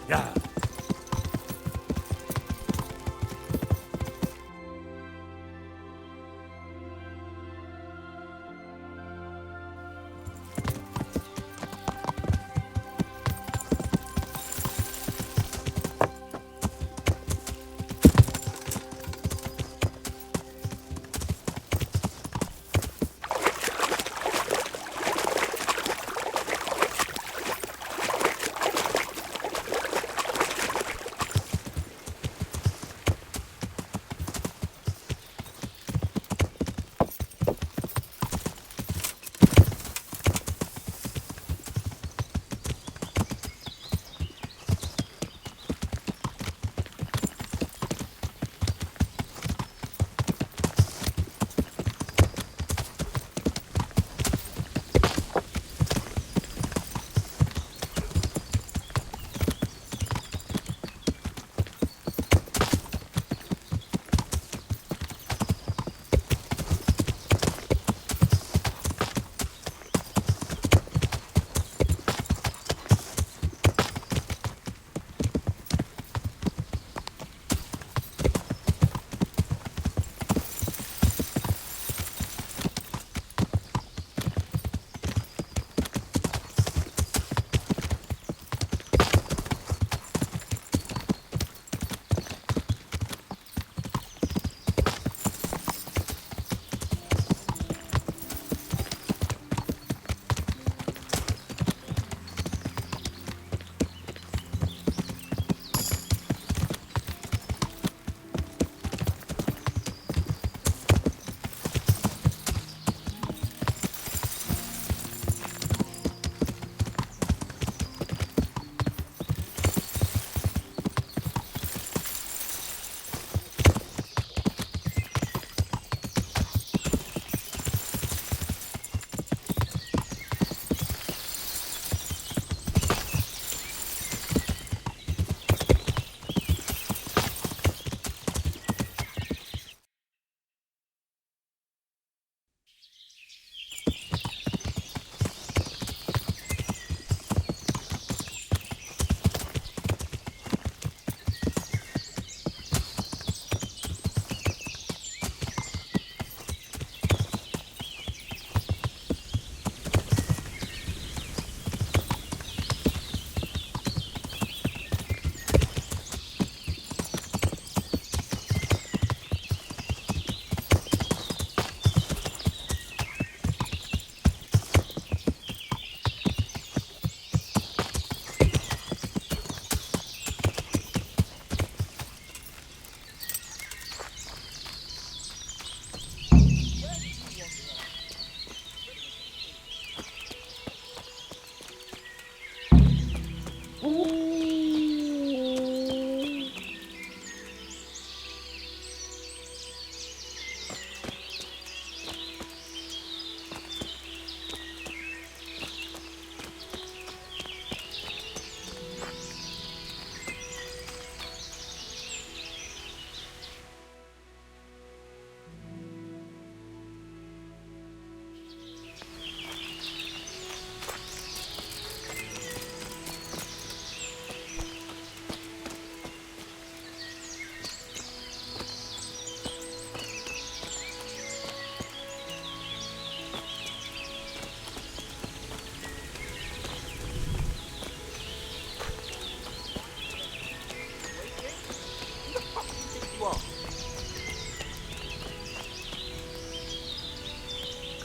Yeah.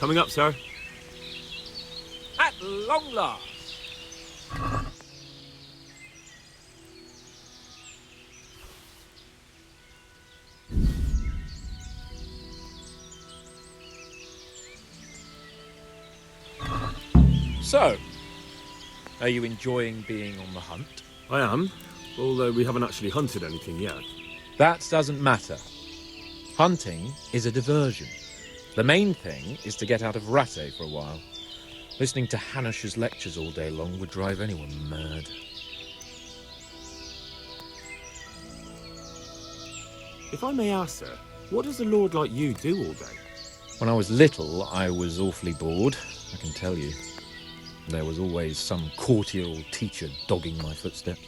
Coming up, sir. At long last. So, are you enjoying being on the hunt? I am, although we haven't actually hunted anything yet. That doesn't matter. Hunting is a diversion. The main thing is to get out of Rattay for a while. Listening to Hanish's lectures all day long would drive anyone mad. If I may ask, sir, what does a lord like you do all day? When I was little, I was awfully bored, I can tell you. There was always some courtier or teacher dogging my footsteps.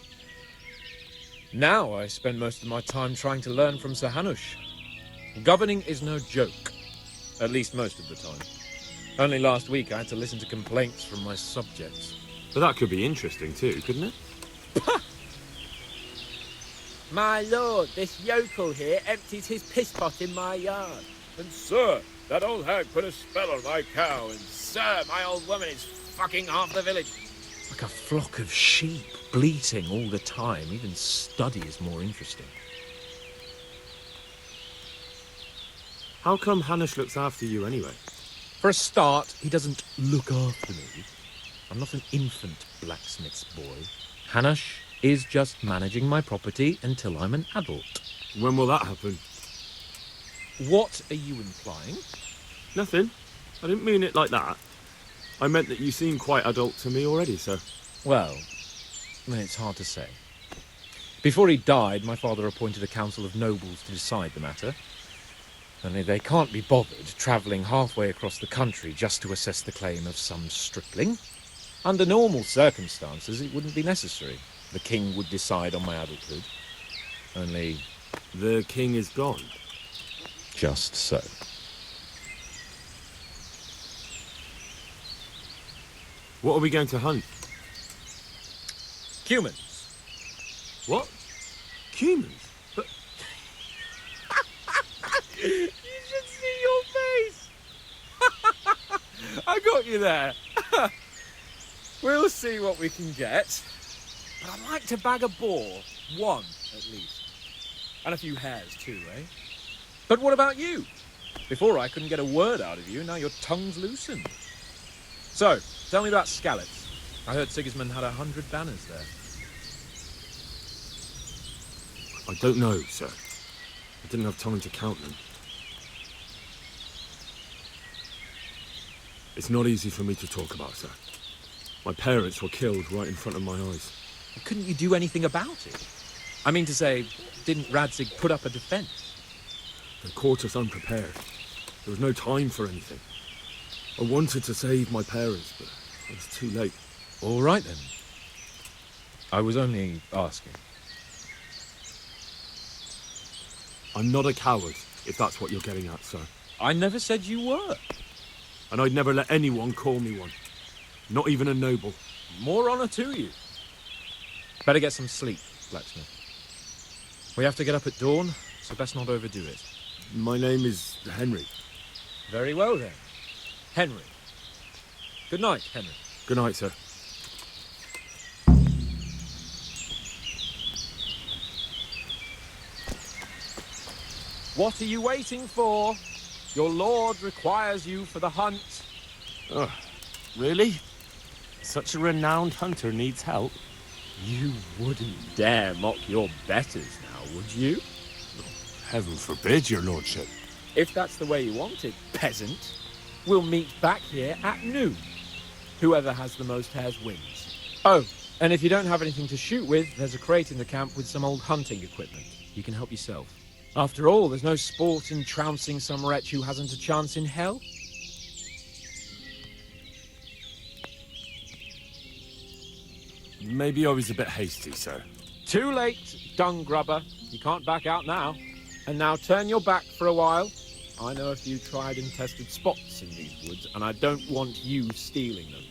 Now I spend most of my time trying to learn from Sir Hanush. Governing is no joke, at least most of the time. Only last week I had to listen to complaints from my subjects. But that could be interesting too, couldn't it? My lord, this yokel here empties his piss pot in my yard. And sir, that old hag put a spell on my cow, and sir, my old woman is fucking half the village. Like a flock of sheep, bleating all the time. Even study is more interesting. How come Hanush looks after you anyway? For a start, he doesn't look after me. I'm not an infant blacksmith's boy. Hanush is just managing my property until I'm an adult. When will that happen? What are you implying? Nothing. I didn't mean it like that. I meant that you seem quite adult to me already, sir. Well, it's hard to say. Before he died, my father appointed a council of nobles to decide the matter. Only they can't be bothered travelling halfway across the country just to assess the claim of some stripling. Under normal circumstances, it wouldn't be necessary. The king would decide on my adulthood. Only... The king is gone. just so. What are we going to hunt? Humans. What? Humans? But You should see your face! I got you there. We'll see what we can get. But I'd like to bag a boar. One, at least. And a few hares too, eh? But what about you? Before I couldn't get a word out of you, now your tongue's loosened. So, tell me about Skalitz. I heard Sigismund had 100 banners there. I don't know, sir. I didn't have time to count them. It's not easy for me to talk about, sir. My parents were killed right in front of my eyes. Couldn't you do anything about it? I mean to say, didn't Radzig put up a defence? They caught us unprepared. There was no time for anything. I wanted to save my parents, but it was too late. All right then. I was only asking. I'm not a coward, if that's what you're getting at, sir. I never said you were. And I'd never let anyone call me one. Not even a noble. More honour to you. Better get some sleep, blacksmith. We have to get up at dawn, so best not overdo it. My name is Henry. Very well then. Henry. Good night, Henry. Good night, sir. What are you waiting for? Your lord requires you for the hunt. Oh, really? Such a renowned hunter needs help. You wouldn't dare mock your betters now, would you? Heaven forbid, your lordship. If that's the way you want it, peasant, we'll meet back here at noon. Whoever has the most hares wins. Oh, and if you don't have anything to shoot with, there's a crate in the camp with some old hunting equipment. You can help yourself. After all, there's no sport in trouncing some wretch who hasn't a chance in hell. Maybe I was a bit hasty, sir. Too late, dung grubber. You can't back out now. And now turn your back for a while. I know a few tried and tested spots in these woods, and I don't want you stealing them.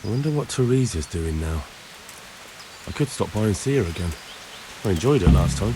I wonder what Teresa's doing now. I could stop by and see her again. I enjoyed it last time.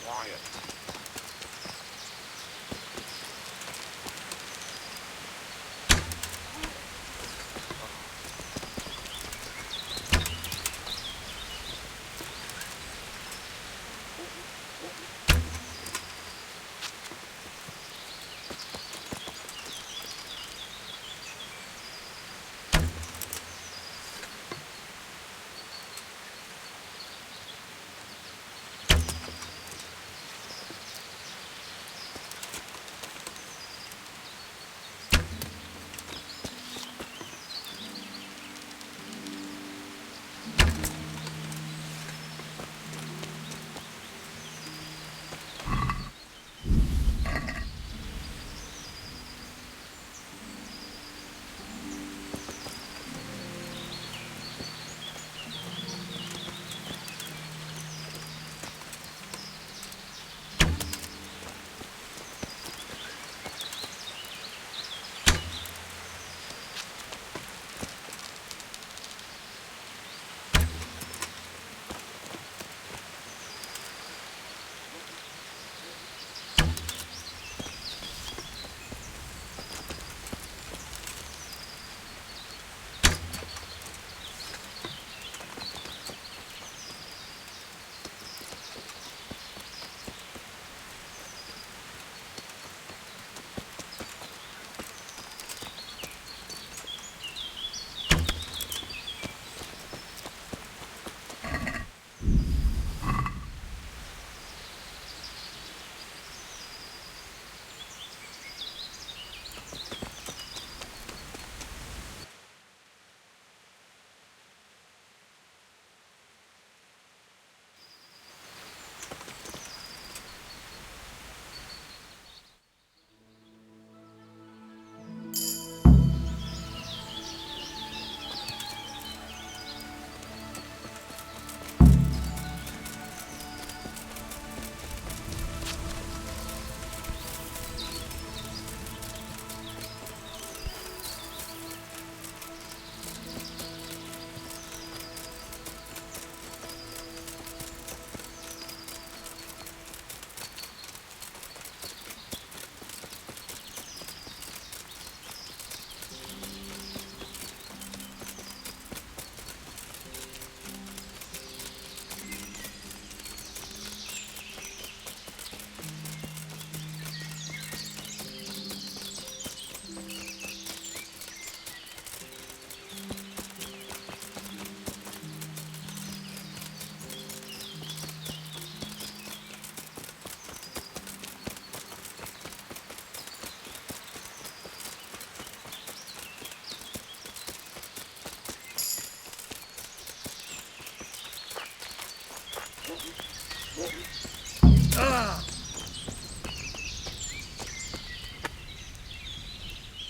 quiet.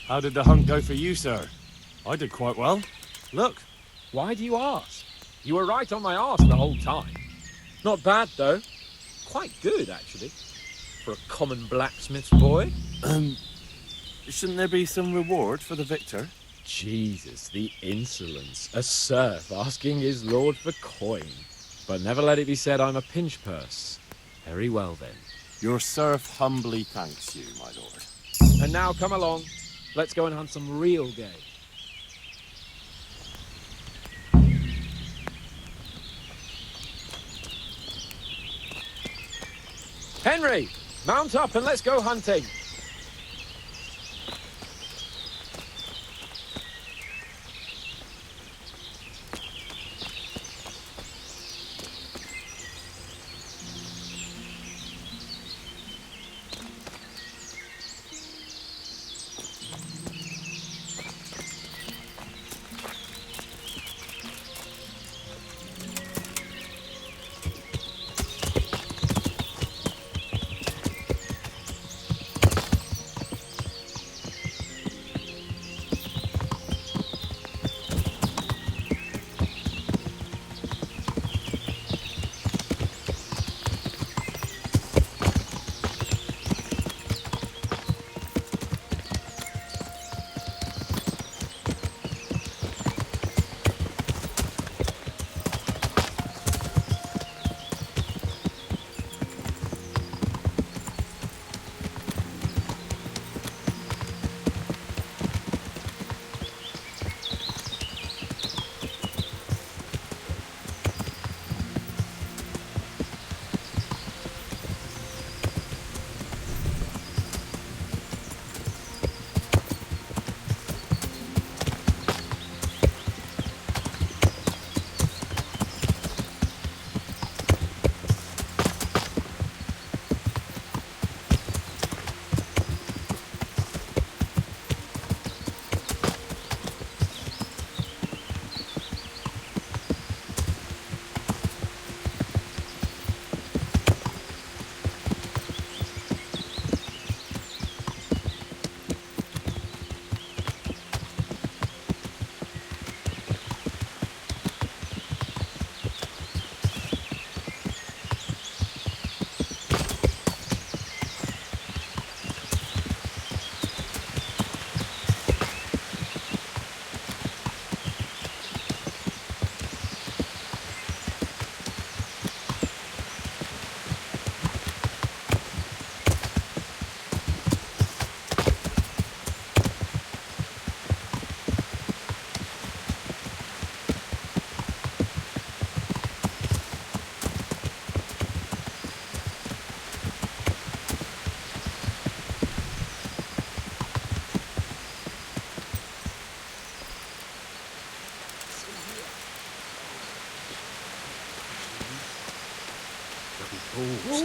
How did the hunt go for you, sir? I did quite well. Look. Why do you ask? You were right on my arse the whole time. Not bad, though. Quite good, actually. For a common blacksmith's boy. Shouldn't there be some reward for the victor? Jesus, the insolence. A serf asking his lord for coin. But never let it be said I'm a pinch purse. Very well, then. Your serf humbly thanks you, my lord. And now come along. Let's go and hunt some real game. Henry, mount up and let's go hunting.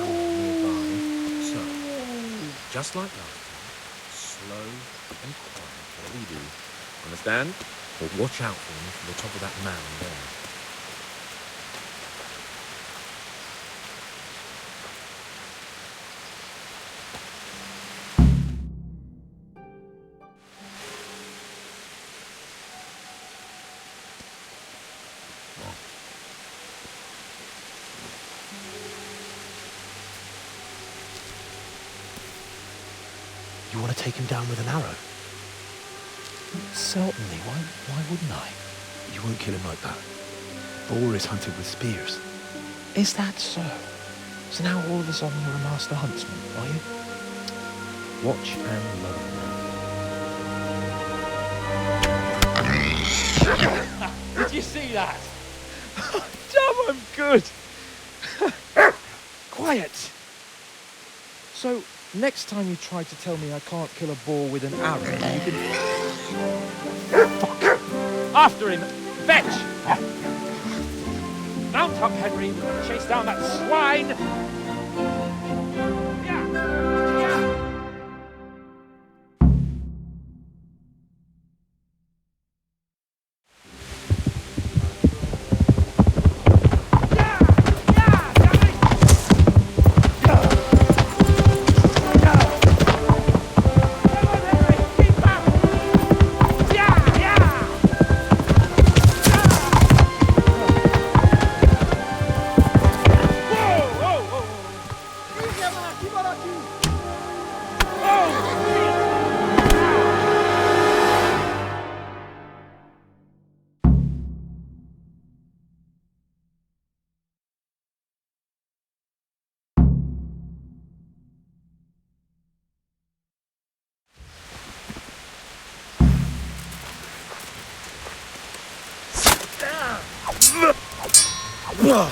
somewhere nearby. So, just like last time, slow and quiet, whatever you do. Understand? Or watch out for them from the top of that mound there. You want to take him down with an arrow? Certainly. Why wouldn't I? You won't kill him like that. Boar is hunted with spears. Is that so? So now all of a sudden you're a master huntsman, are you? Watch and learn. Did you see that? Damn, I'm good. Quiet. So, next time you try to tell me I can't kill a boar with an arrow, you can... Fuck. After him. Fetch. Mount up, Henry. We're going to chase down that swine. Yeah.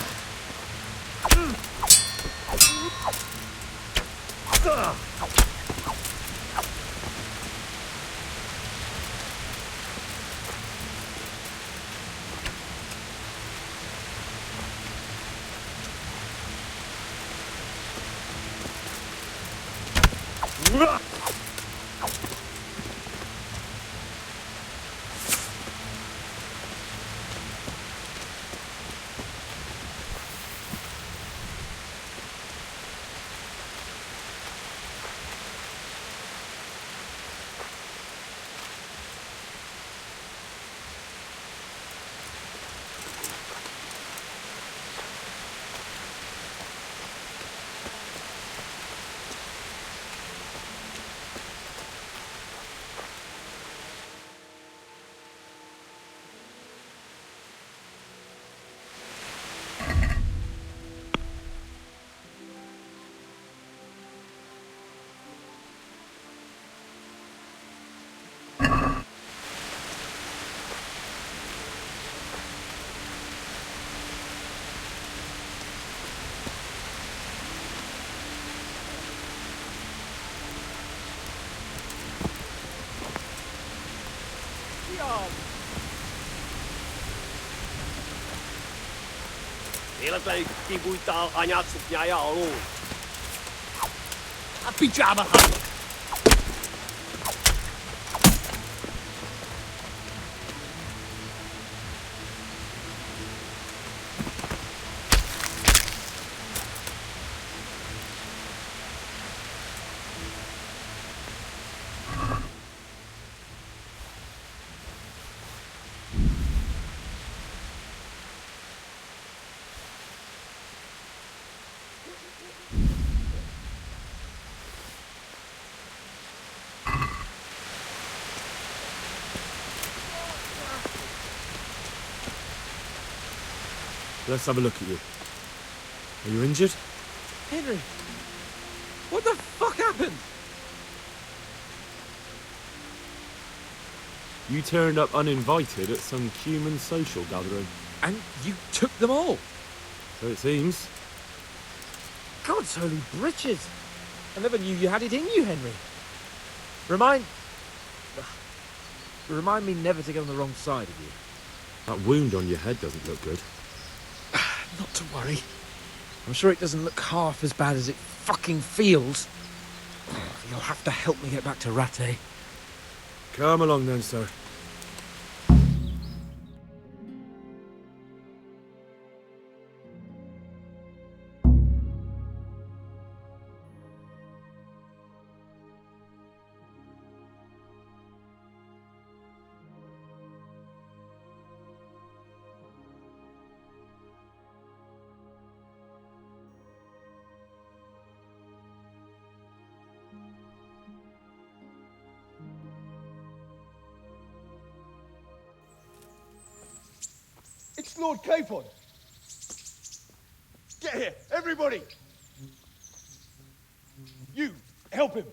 Ilklei kivuitaa ajatsut ja jaoluun. Pijama. Let's have a look at you. Are you injured? Henry, what the fuck happened? You turned up uninvited at some human social gathering. And you took them all? So it seems. God's holy britches. I never knew you had it in you, Henry. Remind me never to get on the wrong side of you. That wound on your head doesn't look good. Not to worry. I'm sure it doesn't look half as bad as it fucking feels. You'll have to help me get back to Rattay. Come along then, sir. It's Lord Capon. Get here, everybody. You, help him.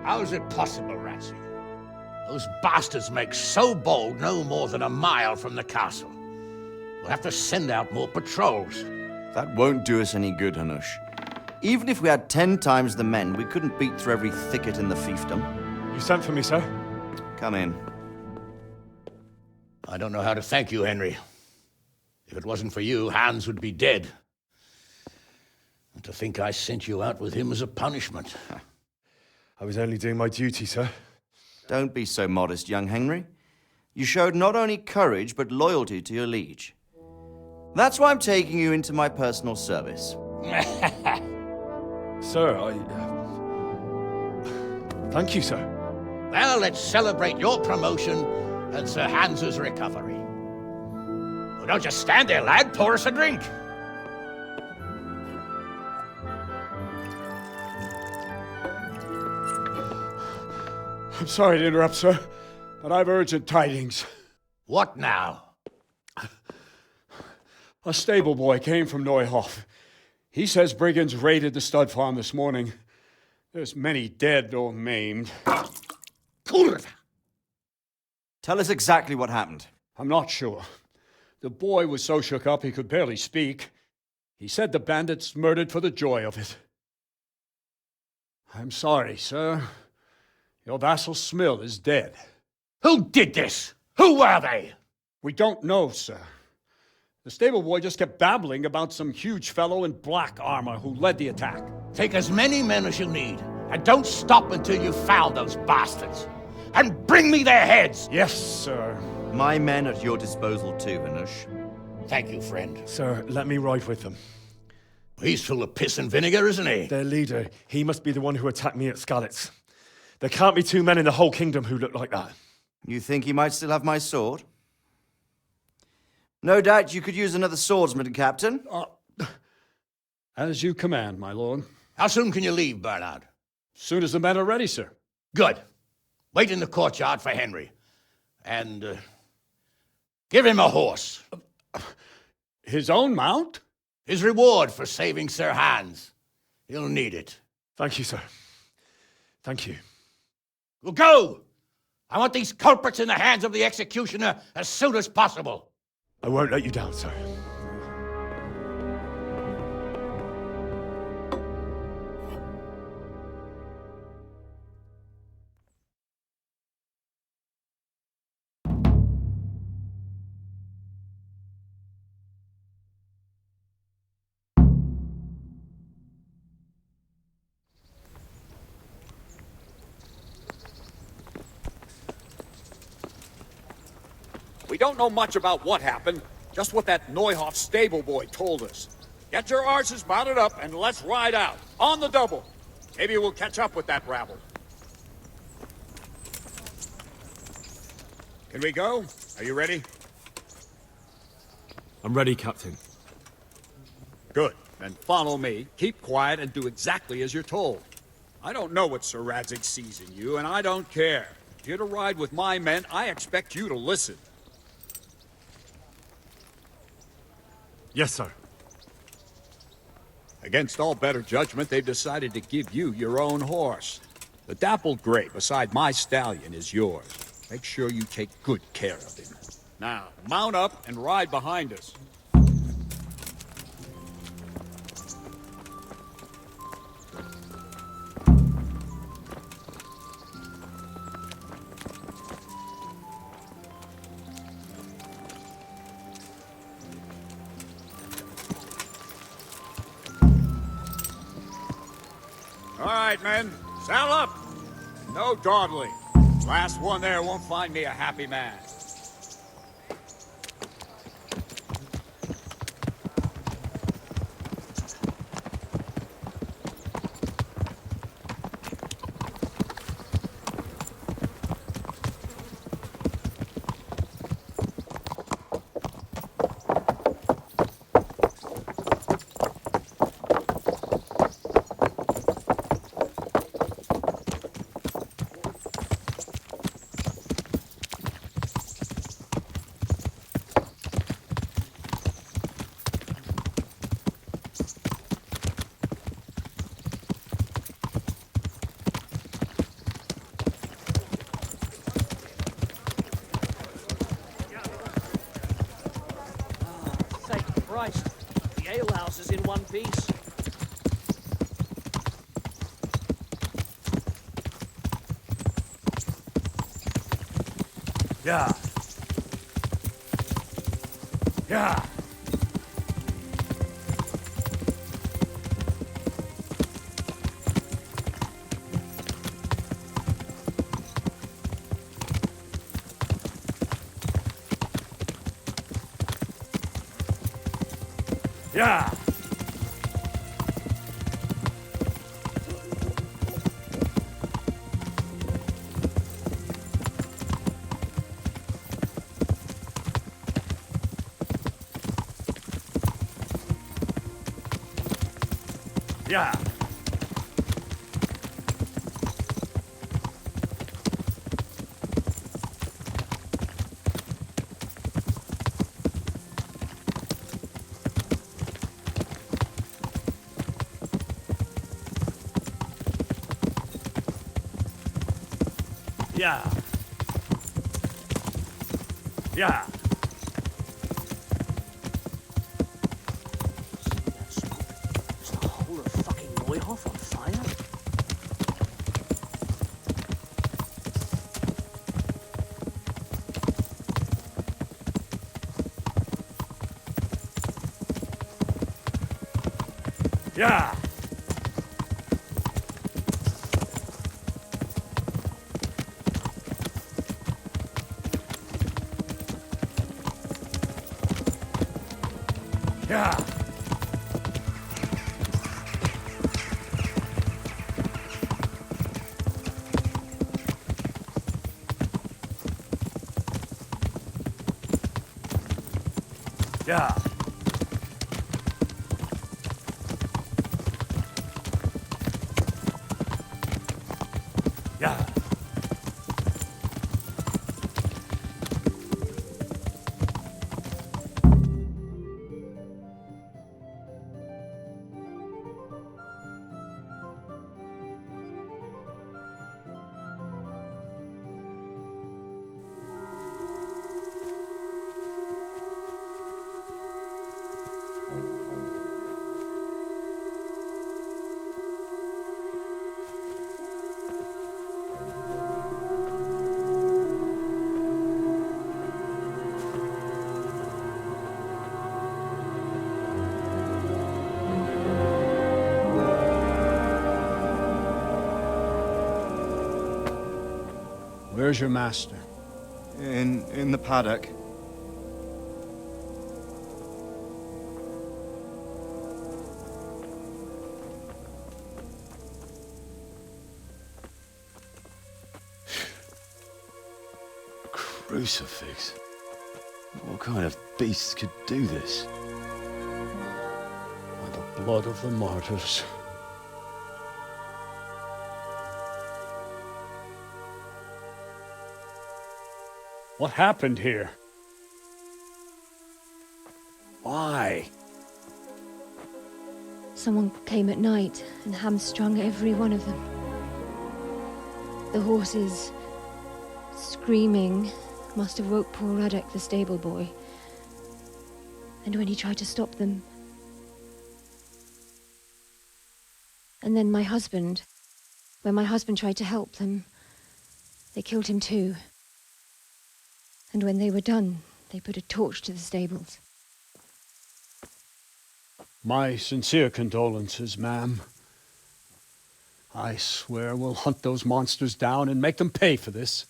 How is it possible, Ratsey? Those bastards make so bold no more than a mile from the castle. We'll have to send out more patrols. That won't do us any good, Hanush. Even if we had 10 times the men, we couldn't beat through every thicket in the fiefdom. You sent for me, sir? Come in. I don't know how to thank you, Henry. If it wasn't for you, Hans would be dead. And to think I sent you out with him as a punishment. I was only doing my duty, sir. Don't be so modest, young Henry. You showed not only courage, but loyalty to your liege. That's why I'm taking you into my personal service. Sir, thank you, sir. Well, let's celebrate your promotion and Sir Hans's recovery. Well, don't just stand there, lad. Pour us a drink. I'm sorry to interrupt, sir, but I've urgent tidings. What now? A stable boy came from Neuhof. He says brigands raided the stud farm this morning. There's many dead or maimed. Tell us exactly what happened. I'm not sure. The boy was so shook up he could barely speak. He said the bandits murdered for the joy of it. I'm sorry, sir. Your vassal Smill is dead. Who did this? Who were they? We don't know, sir. The stable boy just kept babbling about some huge fellow in black armor who led the attack. Take as many men as you need, and don't stop until you've found those bastards. And bring me their heads! Yes, sir. My men at your disposal too, Hanush. Thank you, friend. Sir, let me ride with them. He's full of piss and vinegar, isn't he? Their leader, he must be the one who attacked me at Skalitz. There can't be 2 men in the whole kingdom who look like that. You think he might still have my sword? No doubt you could use another swordsman, Captain. As you command, my lord. How soon can you leave, Bernard? Soon as the men are ready, sir. Good. Wait in the courtyard for Henry. And, give him a horse. His own mount? His reward for saving Sir Hans. He'll need it. Thank you, sir. Thank you. Well, go! I want these culprits in the hands of the executioner as soon as possible. I won't let you down, sir. We don't know much about what happened, just what that Neuhoff stable boy told us. Get your arses mounted up and let's ride out, on the double. Maybe we'll catch up with that rabble. Can we go? Are you ready? I'm ready, Captain. Good. Then follow me, keep quiet, and do exactly as you're told. I don't know what Sir Radzig sees in you, and I don't care. If you're to ride with my men, I expect you to listen. Yes, sir. Against all better judgment, they've decided to give you your own horse. The dappled gray beside my stallion is yours. Make sure you take good care of him. Now, mount up and ride behind us. All right, men, saddle up. No dawdling. Last one there won't find me a happy man. Christ, the alehouse is in one piece. Yeah. Yeah. Yeah. Yeah. Yeah. Yeah. Is the whole of fucking Neuhoff on fire? Yeah. Yeah. Yeah. Yeah. Where's your master? In the paddock. Crucifix? What kind of beast could do this? By the blood of the martyrs. What happened here? Why? Someone came at night and hamstrung every one of them. The horses, screaming, must have woke poor Radek, the stable boy. And when he tried to stop them... And then my husband... When my husband tried to help them, they killed him too. And when they were done, they put a torch to the stables. My sincere condolences, ma'am. I swear we'll hunt those monsters down and make them pay for this.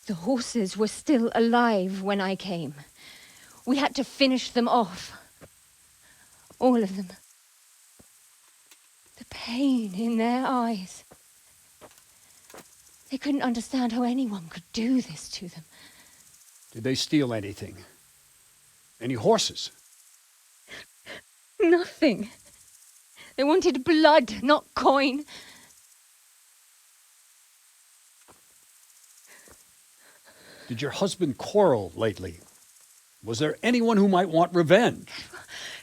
The horses were still alive when I came. We had to finish them off. All of them. The pain in their eyes. They couldn't understand how anyone could do this to them. Did they steal anything? Any horses? Nothing. They wanted blood, not coin. Did your husband quarrel lately? Was there anyone who might want revenge?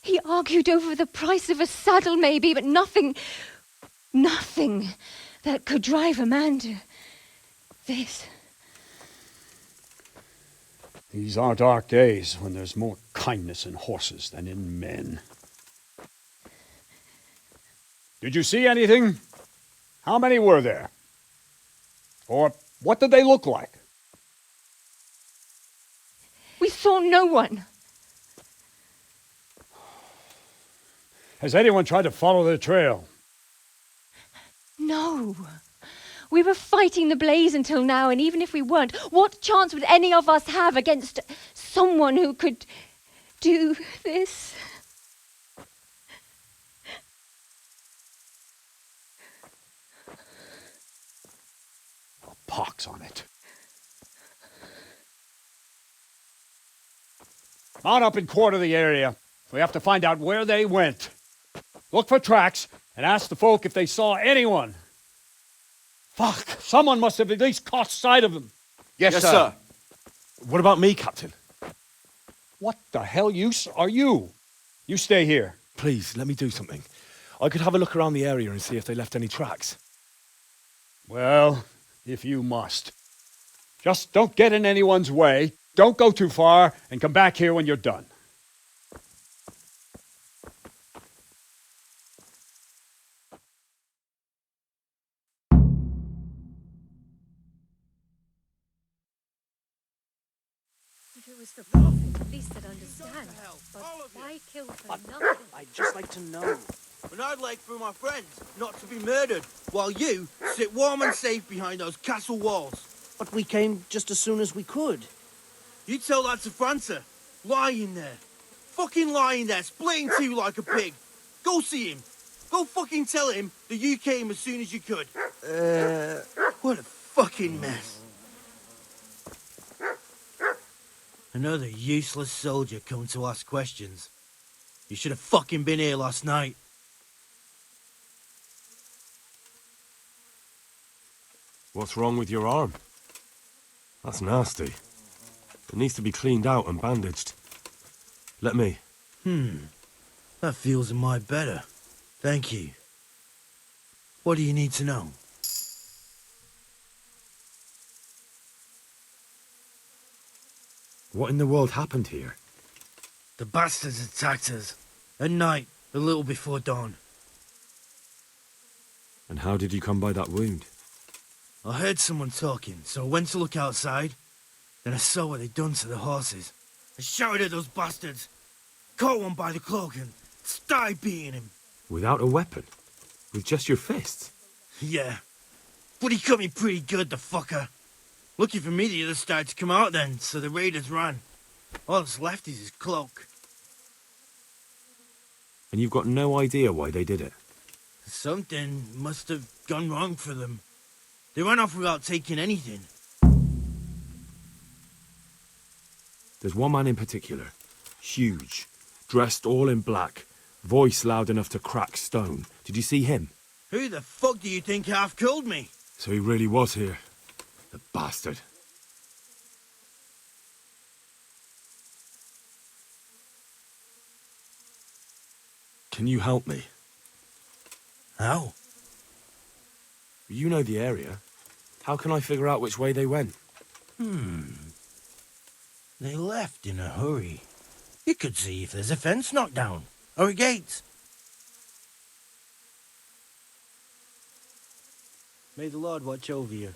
He argued over the price of a saddle, maybe, but nothing that could drive a man to this. These are dark days when there's more kindness in horses than in men. Did you see anything? How many were there? Or what did they look like? We saw no one. Has anyone tried to follow the trail? No. We were fighting the blaze until now, and even if we weren't, what chance would any of us have against someone who could do this? A pox on it. Mount up and quarter the area. We have to find out where they went. Look for tracks and ask the folk if they saw anyone. Fuck! Someone must have at least caught sight of them. Yes, sir. What about me, Captain? What the hell use are you? You stay here. Please, let me do something. I could have a look around the area and see if they left any tracks. Well, if you must. Just don't get in anyone's way, don't go too far, and come back here when you're done. If it was for profit, at least I'd understand. But why kill for nothing? I'd just like to know. And I'd like for my friends not to be murdered, while you sit warm and safe behind those castle walls. But we came just as soon as we could. You tell that to França. Lying there. Fucking lying there, splitting two like a pig. Go see him. Go fucking tell him that you came as soon as you could. What a fucking mess. Another useless soldier come to ask questions. You should have fucking been here last night. What's wrong with your arm? That's nasty. It needs to be cleaned out and bandaged. Let me. That feels a mite better. Thank you. What do you need to know? What in the world happened here? The bastards attacked us. At night, a little before dawn. And how did you come by that wound? I heard someone talking, so I went to look outside. Then I saw what they'd done to the horses. I shouted at those bastards, caught one by the cloak and started beating him. Without a weapon? With just your fists? Yeah, but he cut me pretty good, the fucker. Lucky for me the others started to come out then, so the raiders ran. All that's left is his cloak. And you've got no idea why they did it? Something must have gone wrong for them. They ran off without taking anything. There's one man in particular. Huge. Dressed all in black. Voice loud enough to crack stone. Did you see him? Who the fuck do you think half killed me? So he really was here. The bastard. Can you help me? How? You know the area. How can I figure out which way they went? They left in a hurry. You could see if there's a fence knocked down. Or a gate. May the Lord watch over you.